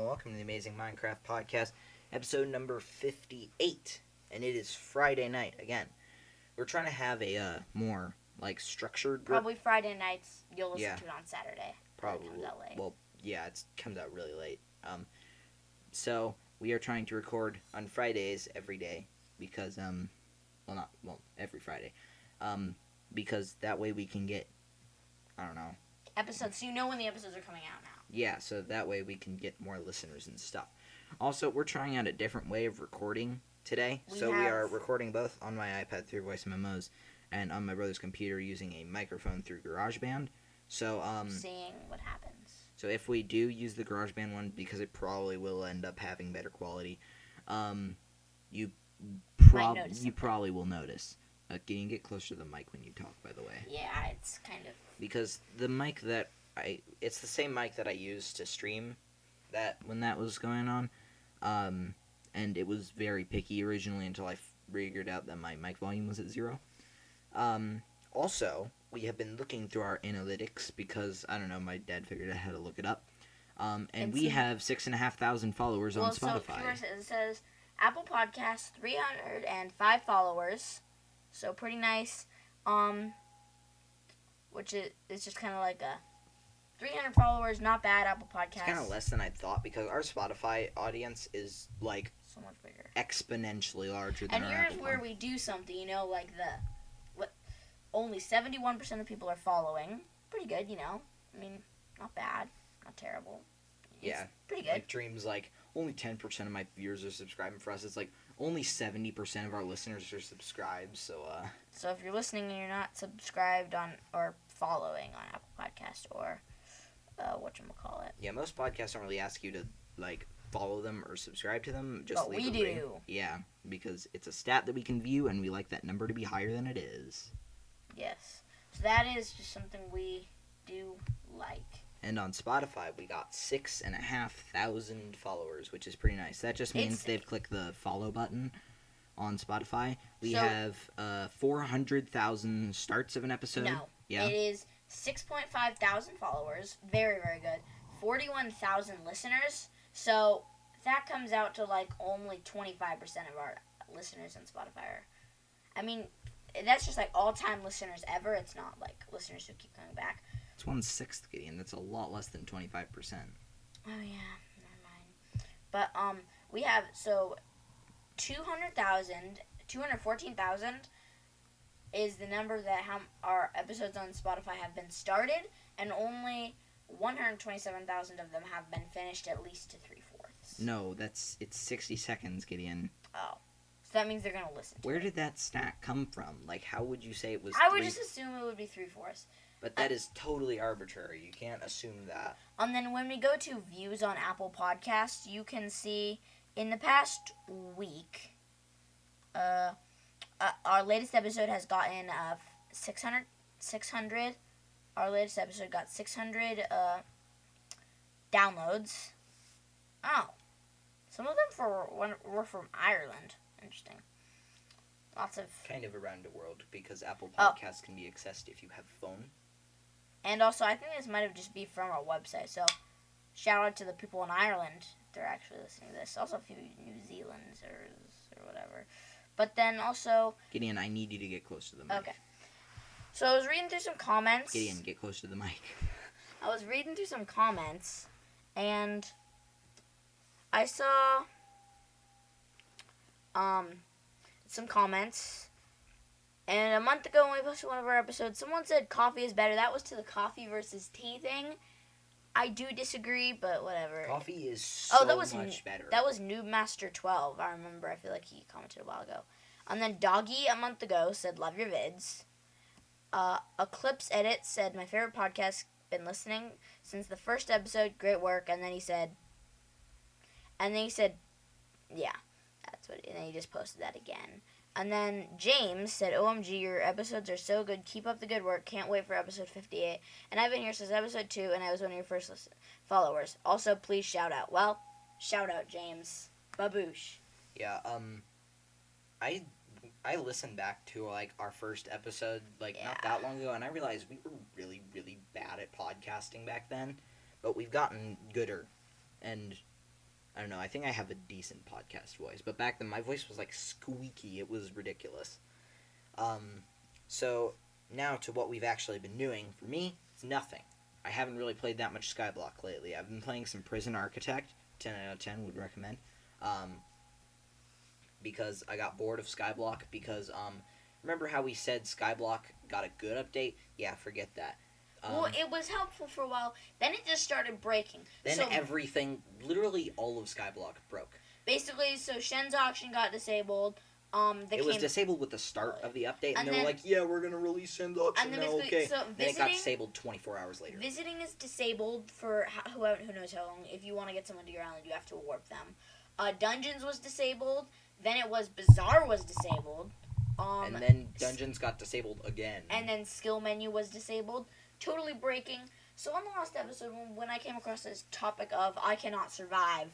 welcome to the Amazing Minecraft Podcast, episode number 58, and it is Friday night again. We're trying to have a more structured. Probably Friday nights. You'll listen Yeah. to it on Saturday. Probably. It comes out late. Well, yeah, it comes out really late. So we are trying to record on Fridays every day because every Friday, because that way we can get, Episodes, so you know when the episodes are coming out now. Yeah, so that way we can get more listeners and stuff. Also, we're trying out a different way of recording today. We are recording both on my iPad through voice memos and on my brother's computer using a microphone through GarageBand. So, seeing what happens. So if we do use the GarageBand one, because it probably will end up having better quality, you probably will notice. Can you get closer to the mic when you talk, by the way? Yeah, it's kind of... Because the mic that it's the same mic that I used to stream when that was going on, and it was very picky originally until I figured out that my mic volume was at 0. Also, we have been looking through our analytics because, my dad figured out how to look it up, and we have 6,500 followers on Spotify. So it says Apple Podcasts, 305 followers. So pretty nice, which is just kind of like a 300 followers, not bad. Apple Podcasts. It's kind of less than I thought because our Spotify audience is so much bigger, exponentially larger than our Apple. And here's where we do something, only 71% of people are following. Pretty good, not bad, not terrible. It's pretty good. Dreams only 10% of my viewers are subscribing. For us, it's only 70% of our listeners are subscribed. So if you're listening and you're not subscribed on or following on Apple Podcast or whatchamacallit. Yeah, most podcasts don't really ask you to follow them or subscribe to them. But we do. Yeah, because it's a stat that we can view, and we like that number to be higher than it is. Yes. So that is just something we do like. And on Spotify, we got 6,500 followers, which is pretty nice. That just means they've clicked the follow button on Spotify. We have 400,000 starts of an episode. No. Yeah. It is 6.5 thousand followers. Very, very good. 41,000 listeners. So that comes out to only 25% of our listeners on Spotify. That's just all-time listeners ever. It's not listeners who keep coming back. It's 1/6, Gideon. That's a lot less than 25%. Oh, yeah. Never mind. But, we have, 214,000 is the number that our episodes on Spotify have been started, and only 127,000 of them have been finished at least to 3/4. No, it's 60 seconds, Gideon. Oh. So that means they're going to listen to Where it. did that stat come from? How would you say it was I would just assume it would be 3/4. But that is totally arbitrary. You can't assume that. And then when we go to views on Apple Podcasts, you can see in the past week, our latest episode has gotten 600. Our latest episode got 600 downloads. Oh. Some of them were from Ireland. Interesting. Lots of... Kind of around the world, because Apple Podcasts can be accessed if you have a phone. And also, I think this might have just be from our website, so shout out to the people in Ireland if they're actually listening to this. Also, a few New Zealanders or whatever. But then also... Gideon, I need you to get close to the mic. Okay. So I was reading through some comments. Gideon, get close to the mic. I was reading through some comments, and I saw some comments. And a month ago when we posted one of our episodes, someone said coffee is better. That was to the coffee versus tea thing. I do disagree, but whatever. Coffee is so much better. That was Noobmaster12. I remember. I feel like he commented a while ago. And then Doggy a month ago said, love your vids. Eclipse Edit said, my favorite podcast, been listening since the first episode, great work. And then he said, yeah, that's what, and then he just posted that again. And then James said, OMG, your episodes are so good. Keep up the good work. Can't wait for episode 58. And I've been here since episode 2, and I was one of your first followers. Also, please shout out. Well, shout out, James. Baboosh. Yeah, I listened back to, our first episode, not that long ago, and I realized we were really, really bad at podcasting back then. But we've gotten gooder. And I don't know. I think I have a decent podcast voice, but back then my voice was like squeaky. It was ridiculous. So now to what we've actually been doing. For me, it's nothing. I haven't really played that much Skyblock lately. I've been playing some Prison Architect. 10 out of 10 would recommend. Because I got bored of Skyblock. Because remember how we said Skyblock got a good update? Yeah, forget that. Well, it was helpful for a while. Then it just started breaking. Then everything, literally all of Skyblock broke. Basically, so Shen's auction got disabled. It was disabled with the start of the update, and they were like, "Yeah, we're gonna release Shen's auction now." Okay. So then it got disabled 24 hours later. Visiting is disabled for who knows how long. If you want to get someone to your island, you have to warp them. Dungeons was disabled. Then it was Bazaar was disabled. And then Dungeons got disabled again. And then Skill Menu was disabled. Totally breaking. So on the last episode, when I came across this topic of I cannot survive,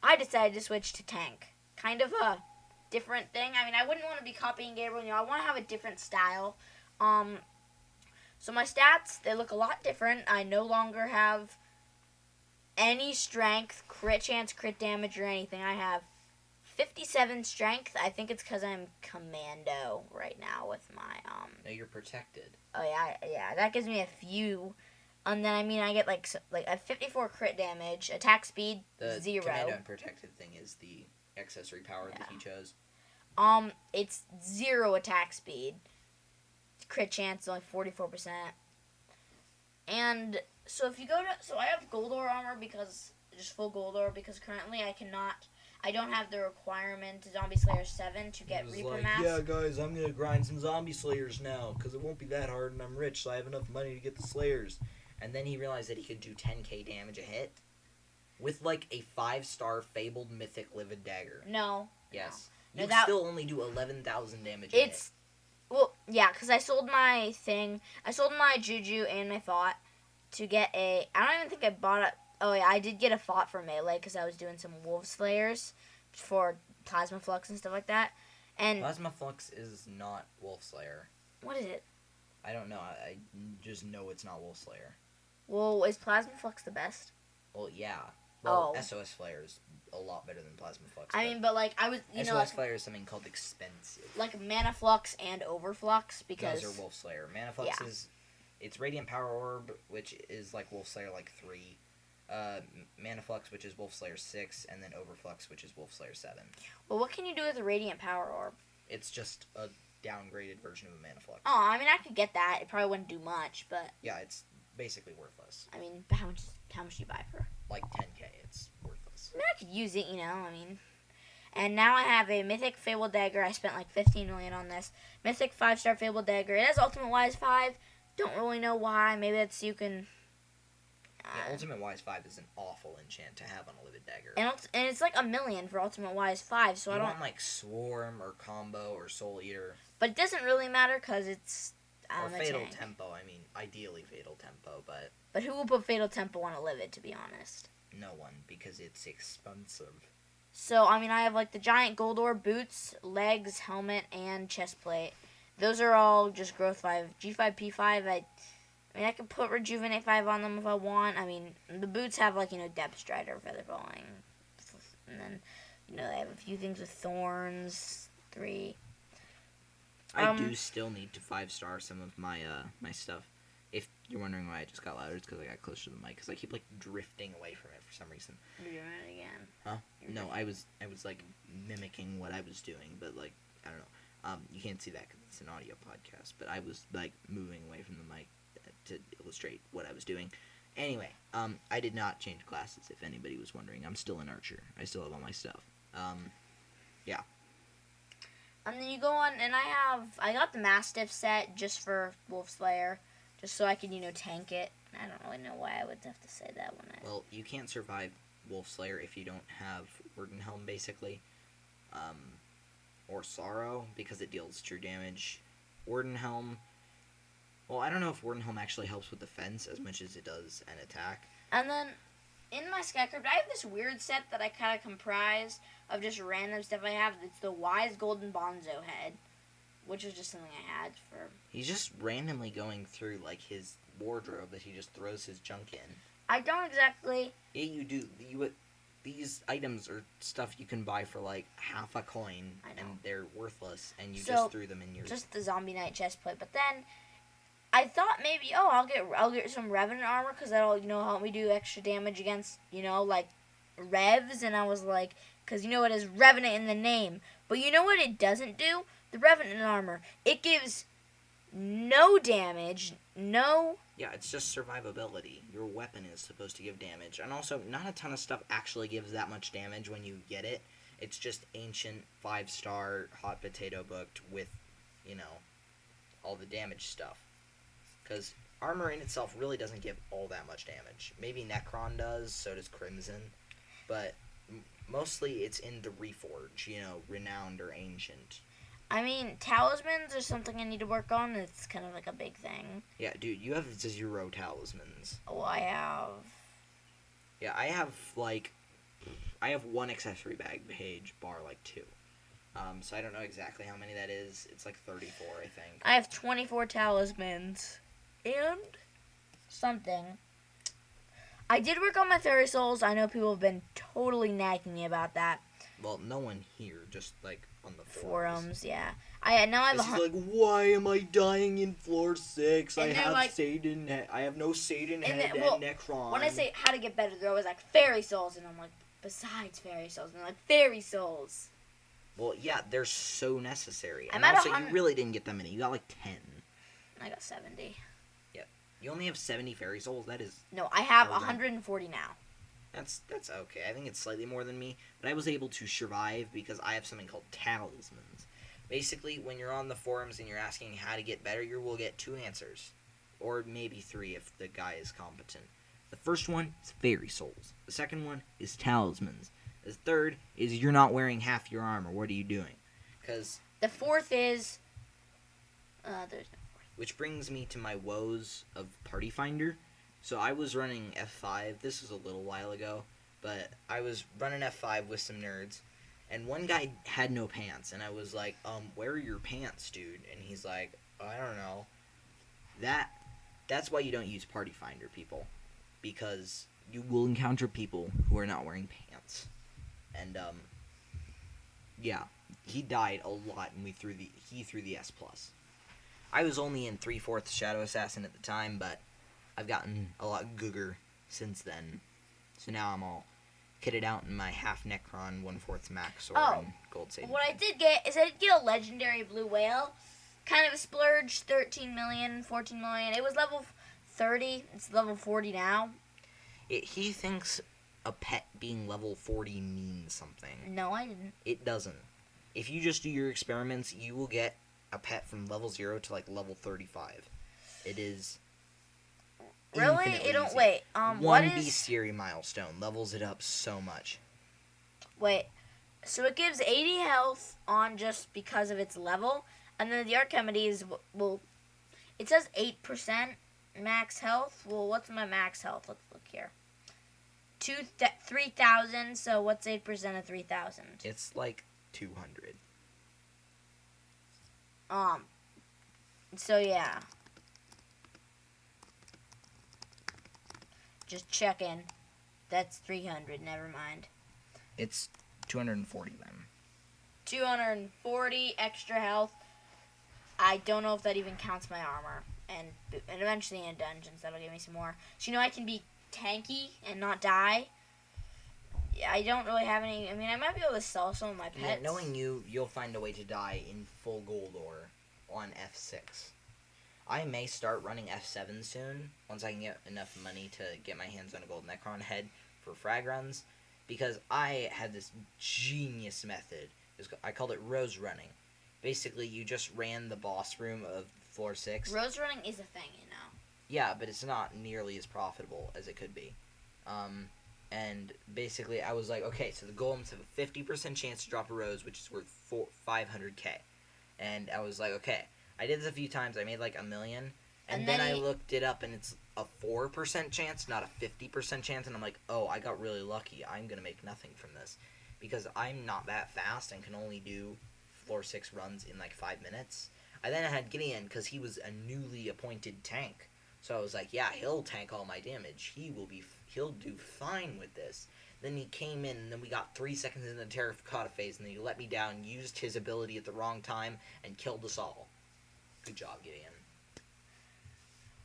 I decided to switch to tank. Kind of a different thing. I mean, I wouldn't want to be copying Gabriel. I want to have a different style. So my stats, they look a lot different. I no longer have any strength, crit chance, crit damage, or anything. I have 57 strength. I think it's because I'm commando right now with my No, you're protected. Oh yeah. That gives me a few, and then I get like a 54 crit damage, attack speed 0. The commando and protected thing is the accessory power that he chose. It's 0 attack speed. Crit chance is only 44%. And so if you go to I have gold ore armor because just full gold ore because currently I don't have the requirement Zombie Slayer 7 to get Reaper Mask. Yeah, guys, I'm going to grind some Zombie Slayers now, because it won't be that hard, and I'm rich, so I have enough money to get the Slayers. And then he realized that he could do 10k damage a hit with, like, a 5-star Fabled Mythic Livid Dagger. No. Yes. No. You still only do 11,000 damage a hit. Well, yeah, because I sold my thing. I sold my Juju and my Thought to get I don't even think I bought it. Oh, yeah, I did get a Thought for Melee because I was doing some Wolf Slayers for Plasma Flux and stuff like that. And Plasma Flux is not Wolf Slayer. What is it? I don't know. I just know it's not Wolf Slayer. Well, is Plasma Flux the best? Well, yeah. Well, SOS Flare is a lot better than Plasma Flux. I mean, but like I was, SOS Flare is something called expensive. Like Mana Flux and Overflux because those are Wolf Slayer. Mana Flux is it's Radiant Power Orb, which is like Wolf Slayer like 3. Mana Flux, which is Wolf Slayer 6, and then Overflux, which is Wolf Slayer 7. Well, what can you do with a Radiant Power Orb? It's just a downgraded version of a Mana Flux. Oh, I mean, I could get that. It probably wouldn't do much, but yeah, it's basically worthless. I mean, how much do you buy for? Like 10k. It's worthless. I mean, I could use it, And now I have a Mythic Fabled Dagger. I spent like 15 million on this. Mythic 5-star Fabled Dagger. It has Ultimate Wise 5. Don't really know why. Maybe that's so you can... Ultimate Wise 5 is an awful enchant to have on a Livid Dagger. And it's like $1 million for Ultimate Wise 5, so I don't... want like Swarm or Combo or Soul Eater. But it doesn't really matter because it's... Or Fatal Tempo. I mean, ideally Fatal Tempo, but... But who will put Fatal Tempo on a Livid, to be honest? No one, because it's expensive. So, I mean, I have like the giant gold ore boots, legs, helmet, and chest plate. Those are all just growth 5. G5, P5, I could put Rejuvenate 5 on them if I want. I mean, the boots have, like, Depth Strider, Feather Falling. And then, they have a few things with Thorns, 3. I do still need to 5-star some of my my stuff. If you're wondering why I just got louder, it's because I got closer to the mic. Because I keep, like, drifting away from it for some reason. You're doing it again. Huh? No, I was like, mimicking what I was doing. But, like, I don't know. You can't see that because it's an audio podcast. But I was, like, moving away from the mic to illustrate what I was doing. Anyway, I did not change classes, if anybody was wondering. I'm still an archer. I still have all my stuff. Yeah. And then you go on, and I got the Mastiff set just for Wolf Slayer, just so I could, tank it. I don't really know why I would have to say that when Well, you can't survive Wolf Slayer if you don't have Wardenhelm, basically. Or Sorrow, because it deals true damage. Wardenhelm... Well, I don't know if Wardenhelm actually helps with defense as much as it does an attack. And then, in my Skycrypt, I have this weird set that I kind of comprise of just random stuff I have. It's the Wise Golden Bonzo head, which is just something I had for... He's just randomly going through, like, his wardrobe that he just throws his junk in. I don't exactly... Yeah, you do. these items are stuff you can buy for like half a coin, and they're worthless, and you just threw them in your... Just the Zombie Knight chestplate. But then I thought maybe, I'll get some Revenant armor because that'll, help me do extra damage against, like Revs. And I was like, because it has Revenant in the name. But you know what it doesn't do? The Revenant armor. It gives no damage, no... Yeah, it's just survivability. Your weapon is supposed to give damage. And also, not a ton of stuff actually gives that much damage when you get it. It's just ancient 5-star hot potato booked with, all the damage stuff. Because armor in itself really doesn't give all that much damage. Maybe Necron does, so does Crimson. But mostly it's in the Reforge, renowned or ancient. I mean, talismans are something I need to work on. It's kind of like a big thing. Yeah, dude, you have 0 talismans. Oh, I have. Yeah, I have 1 accessory bag page, bar 2. So I don't know exactly how many that is. It's 34, I think. I have 24 talismans. And something. I did work on my fairy souls. I know people have been totally nagging me about that. Well, no one here, just on the forums. Yeah. I have why am I dying in floor 6? I have Satan. I have no Satan head and Necron. When I say how to get better, they're always like fairy souls, and I'm like, besides fairy souls, and they're like fairy souls. Well, yeah, they're so necessary. And also, you really didn't get that many. You got 10. I got 70. Yeah, you only have 70 fairy souls. That is. No, I have 140 now. That's okay. I think it's slightly more than me, but I was able to survive because I have something called talismans. Basically, when you're on the forums and you're asking how to get better, you will get 2 answers, or maybe 3 if the guy is competent. The first one is fairy souls. The second one is talismans. The third is you're not wearing half your armor. What are you doing? Because the fourth is there's no fourth. Which brings me to my woes of Party Finder. So I was running F5. This was a little while ago, but I was running F5 with some nerds, and one guy had no pants, and I was like, where are your pants, dude? And he's like, I don't know. That's why you don't use Party Finder, people, because you will encounter people who are not wearing pants. And yeah, he died a lot, and he threw the S+. I was only in 3/4 Shadow Assassin at the time, but I've gotten a lot googer since then. So now I'm all kitted out in my half Necron 1/4 Max or in Gold Satan. What I did get is I did get a legendary blue whale. Kind of a splurge, 13 million, 14 million. It was level 30. It's level 40 now. He thinks a pet being level 40 means something. No, I didn't. It doesn't. If you just do your experiments, you will get a pet from level 0 to level 35. It is really? It don't easy. Wait. One bestiary milestone levels it up so much. Wait. So it gives 80 health on just because of its level, and then the Archimedes will. It says 8% max health. Well, what's my max health? Let's look here. 3,000. So what's 8% of 3,000? It's 200. So yeah. Just checking. That's 300. Never mind. It's 240 then. 240 extra health. I don't know if that even counts my armor. And eventually in dungeons, that'll give me some more. So I can be tanky and not die. I don't really have any. I mean, I might be able to sell some of my pets. Yeah, knowing you'll find a way to die in full gold ore on F6. I may start running F7 soon, once I can get enough money to get my hands on a gold Necron head for frag runs, because I had this genius method. I called it rose running. Basically, you just ran the boss room of floor 6. Rose running is a thing, Yeah, but it's not nearly as profitable as it could be. And basically, I was like, okay, so the golems have a 50% chance to drop a rose, which is worth 500k. And I was like, okay, I did this a few times. I made $1 million. And then I looked it up, and it's a 4% chance, not a 50% chance. And I'm like, oh, I got really lucky. I'm going to make nothing from this. Because I'm not that fast and can only do floor 6 runs in 5 minutes. I then had Gideon, because he was a newly appointed tank. So I was like, yeah, he'll tank all my damage. He'll do fine with this. Then he came in, and then we got 3 seconds in the terracotta phase, and then he let me down, used his ability at the wrong time, and killed us all. Good job, Gideon.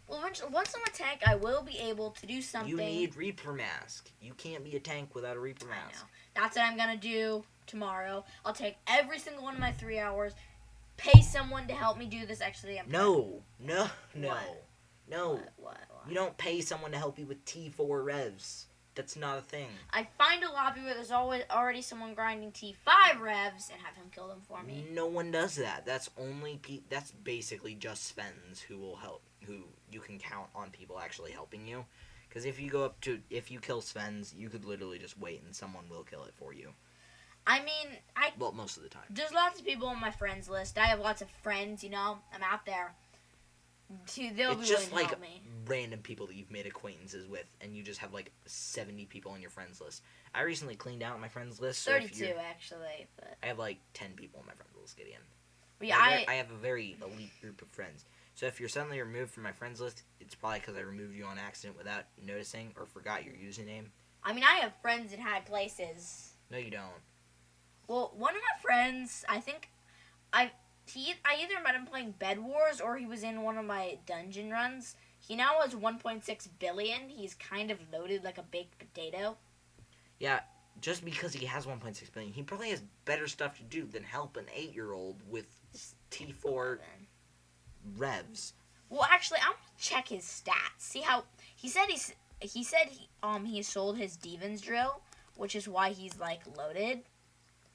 Well, once I'm a tank, I will be able to do something. You need Reaper Mask. You can't be a tank without a Reaper Mask. I know. That's what I'm going to do tomorrow. I'll take every single one of my 3 hours, pay someone to help me do this. Actually, No. What? You don't pay someone to help you with T4 revs. That's not a thing. I find a lobby where there's already someone grinding T5 revs and have him kill them for me. No one does that. That's basically just Svens who will help. Who you can count on people actually helping you. Because if you kill Svens, you could literally just wait and someone will kill it for you. I mean, well, most of the time. There's lots of people on my friends list. I have lots of friends, I'm out there. They'll it's just really like help me. Random people that you've made acquaintances with, and you just have like 70 people on your friends list. I recently cleaned out my friends list. 32 actually, but I have like 10 people on my friends list, Gideon. Yeah, I have a very elite group of friends. So if you're suddenly removed from my friends list, it's probably because I removed you on accident without noticing or forgot your username. I mean, I have friends in high places. No, you don't. Well, one of my friends, I think, I either met him playing Bed Wars or he was in one of my dungeon runs. He now has 1.6 billion. He's kind of loaded like a baked potato. Yeah, just because he has 1.6 billion, he probably has better stuff to do than help an 8-year-old with T4 revs. Well, actually, I'm gonna check his stats. See how he said he sold his Devon's drill, which is why he's like loaded.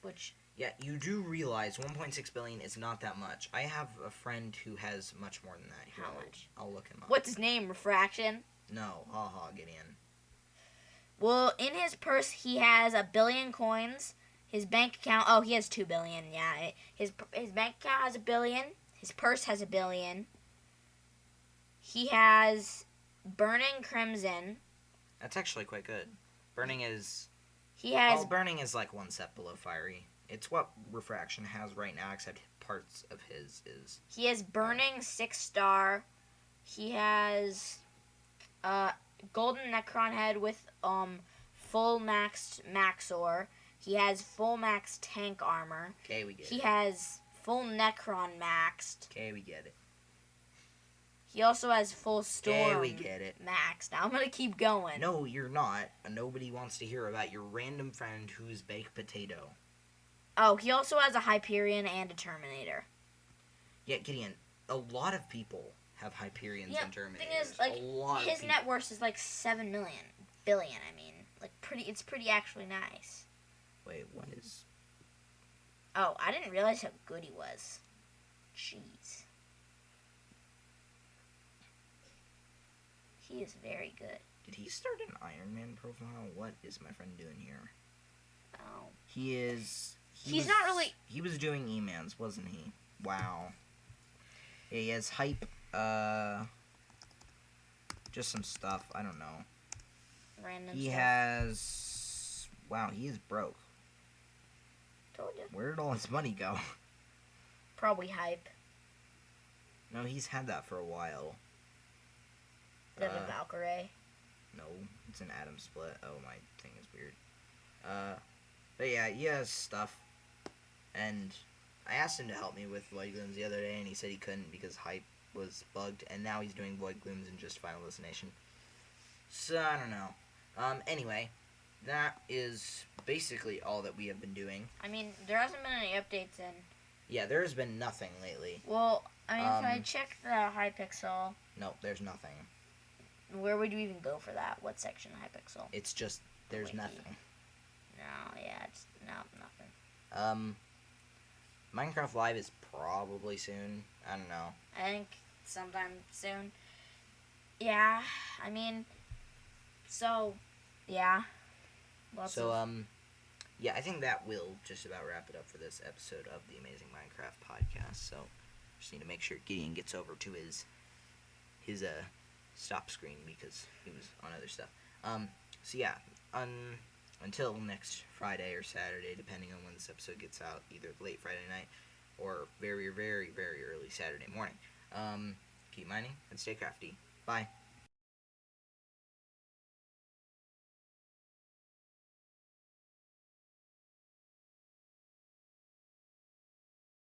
Which yeah, you do realize 1.6 billion is not that much. I have a friend who has much more than that. How much? I'll look him up. What's his name? Refraction? No, haha, Gideon. Well, in his purse he has 1 billion coins. His bank account, he has 2 billion. Yeah, his bank account has 1 billion. His purse has 1 billion. He has Burning Crimson. That's actually quite good. Burning is like one step below Fiery. It's what Refraction has right now, except parts of his is. He has Burning 6-star. He has Golden Necron head with full maxed Maxor. He has full maxed tank armor. Okay, we get it. He has full Necron maxed. Okay, we get it. He also has full Storm we get it. maxed. Now I'm going to keep going. No, you're not. Nobody wants to hear about your random friend who's baked potato. Oh, he also has a Hyperion and a Terminator. Yeah, Gideon, a lot of people have Hyperions and Terminators. Thing is, like, his net worth is like 7 billion, I mean. Like, it's pretty actually nice. Wait, what is... Oh, I didn't realize how good he was. Jeez. He is very good. Did he start an Iron Man profile? What is my friend doing here? Oh. He's not really... He was doing E-Mans, wasn't he? Wow. Yeah, he has hype, just some stuff. I don't know. Random he stuff. has... Wow, he is broke. Told you. Where did all his money go? Probably hype. No, he's had that for a while. Is that a Valkyrie? No, it's an atom split. Oh, my thing is weird. But yeah, he has stuff. And I asked him to help me with Void Glooms the other day, and he said he couldn't because hype was bugged, and now he's doing Void Glooms in just Final Destination. So, I don't know. Anyway, that is basically all that we have been doing. I mean, there hasn't been any updates in... Yeah, there has been nothing lately. Well, I mean, if I check the Hypixel... No, there's nothing. Where would you even go for that? What section of Hypixel? It's just, there's nothing. No, yeah, it's nothing. Minecraft Live is probably soon. I don't know. I think sometime soon. Yeah, I mean, so, yeah. Yeah, I think that will just about wrap it up for this episode of the Amazing Minecraft podcast. So, just need to make sure Gideon gets over to his stop screen because he was on other stuff. So yeah, until next Friday or Saturday, depending on when this episode gets out, either late Friday night or very, very, very early Saturday morning. Keep mining and stay crafty. Bye.